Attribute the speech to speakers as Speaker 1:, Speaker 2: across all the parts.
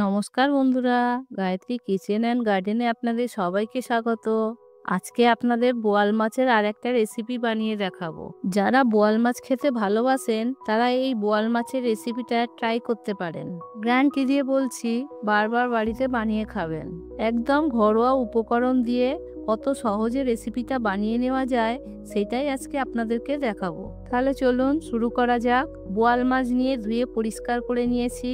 Speaker 1: নমস্কার বন্ধুরা, Gayatri kitchen and গার্ডেনে আপনাদের সবাইকে স্বাগত। আজকে আপনাদের বোয়াল মাছের আরেকটা রেসিপি বানিয়ে দেখাবো। যারা বোয়াল মাছ খেতে ভালোবাসেন তারা এই বোয়াল মাছের রেসিপিটা ট্রাই করতে পারেন। গ্যারান্টি দিয়ে বলছি, বারবার বাড়িতে বানিয়ে খাবেন। একদম ঘরোয়া উপকরণ দিয়ে কত সহজে রেসিপিটা বানিয়ে নেওয়া যায় সেটাই আজকে আপনাদেরকে দেখাবো। তাহলে চলুন শুরু করা যাক। বোয়াল মাছ নিয়ে ধুয়ে পরিষ্কার করে নিয়েছি।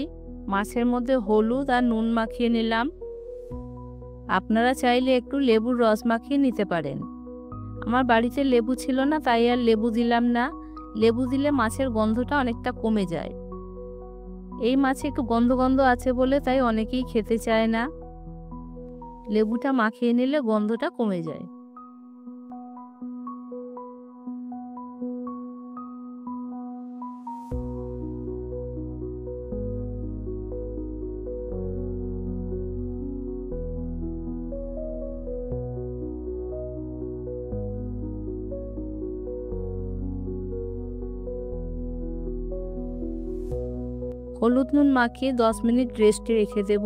Speaker 1: মাছের মধ্যে হলুদ আর নুন মাখিয়ে নিলাম। আপনারা চাইলে একটু লেবুর রস মাখিয়ে নিতে পারেন। আমার বাড়িতে লেবু ছিল না, তাই আর লেবু দিলাম না। লেবু দিলে মাছের গন্ধটা অনেকটা কমে যায়। এই মাছে একটু গন্ধ গন্ধ আছে বলে তাই অনেকেই খেতে চায় না। লেবুটা মাখিয়ে নিলে গন্ধটা কমে যায়। হলুদ নুন মাখিয়ে 10 মিনিট রেস্টে রেখে দেব।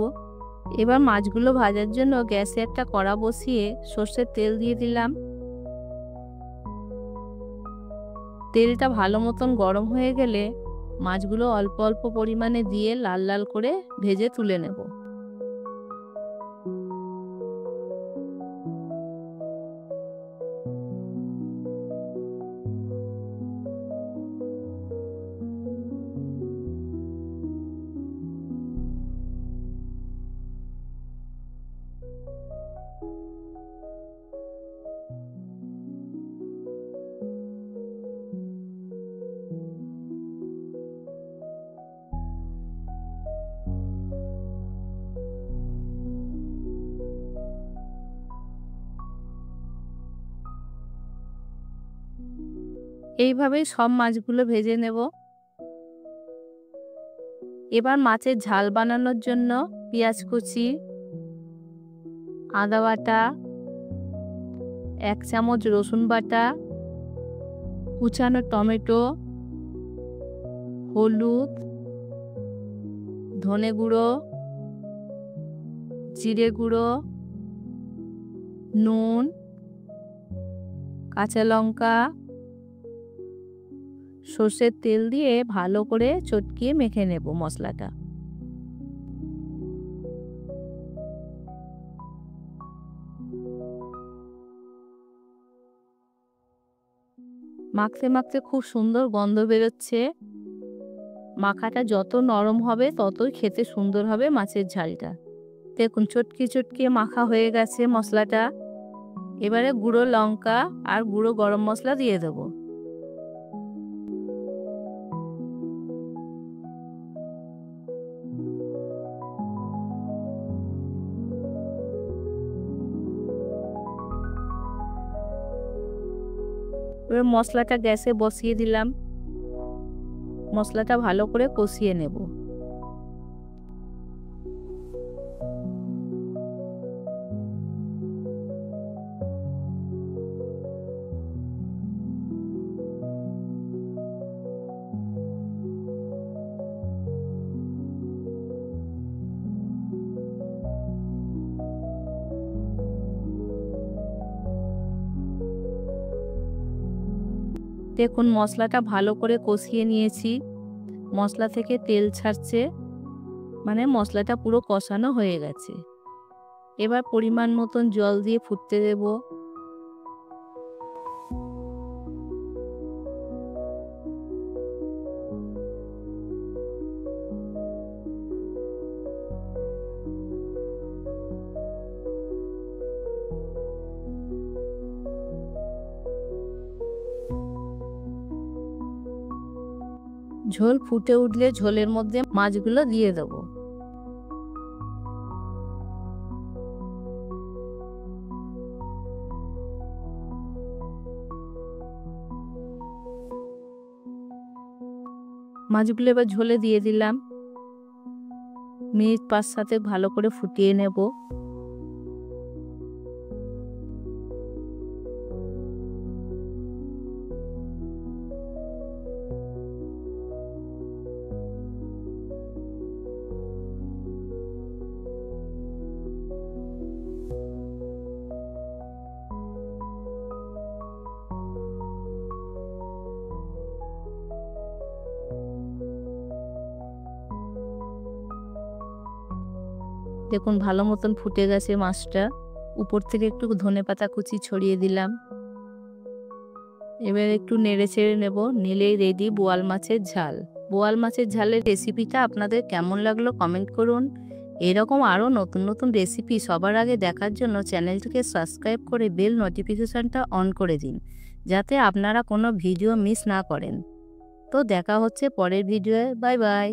Speaker 1: এবার মাছগুলো ভাজার জন্য গ্যাসে একটা কড়া বসিয়ে সর্ষের তেল দিয়ে দিলাম। তেলটা ভালো মতন গরম হয়ে গেলে মাছগুলো অল্প অল্প পরিমাণে দিয়ে লাল লাল করে ভেজে তুলে নেব। এইভাবেই সব মাছগুলো ভেজে নেব। এবার মাছের ঝাল বানানোর জন্য পেঁয়াজ কুচি, আদা বাটা, 1 চামচ রসুন বাটা, কুচানো টমেটো, হলুদ, ধনে গুঁড়ো, জিরে গুঁড়ো, নুন, কাঁচা লঙ্কা, সর্ষের তেল দিয়ে ভালো করে চটকিয়ে মেখে নেব মশলাটা। মাখতে মাখতে খুব সুন্দর গন্ধ বেরোচ্ছে। মাখাটা যত নরম হবে ততই খেতে সুন্দর হবে মাছের ঝালটা। দেখুন চটকিয়ে চটকিয়ে মাখা হয়ে গেছে মশলাটা। এবারে গুঁড়ো লঙ্কা আর গুঁড়ো গরম মশলা দিয়ে দেবো। এবার মশলাটা গ্যাসে বসিয়ে দিলাম। মশলাটা ভালো করে কষিয়ে নেব। দেখুন মশলাটা ভালো করে কষিয়ে নিয়েছি। মশলা থেকে তেল ছাড়ছে, মানে মশলাটা পুরো কষানো হয়ে গেছে। এবার পরিমাণ মতন জল দিয়ে ফুটতে দেব। ঝোল ফুটে উঠলে ঝোলের মধ্যে মাছগুলো দিয়ে দেব। মাছগুলো এবার ঝোলে দিয়ে দিলাম। মিনিট 5-7 ভালো করে ফুটিয়ে নেব। দেখুন ভালো মতন ফুটে গেছে মাছটা। উপর থেকে একটু ধনেপাতা কুচি ছড়িয়ে দিলাম। এবার একটু নেড়ে চেড়ে নেব, নিলেই রেডি বোয়াল মাছের ঝাল। বোয়াল মাছের ঝালের রেসিপিটা আপনাদের কেমন লাগলো কমেন্ট করুন। এরকম আরও নতুন নতুন রেসিপি সবার আগে দেখার জন্য চ্যানেলটিকে সাবস্ক্রাইব করে বেল নোটিফিকেশনটা অন করে দিন, যাতে আপনারা কোনো ভিডিও মিস না করেন। তো দেখা হচ্ছে পরের ভিডিওয়ে। Bye bye.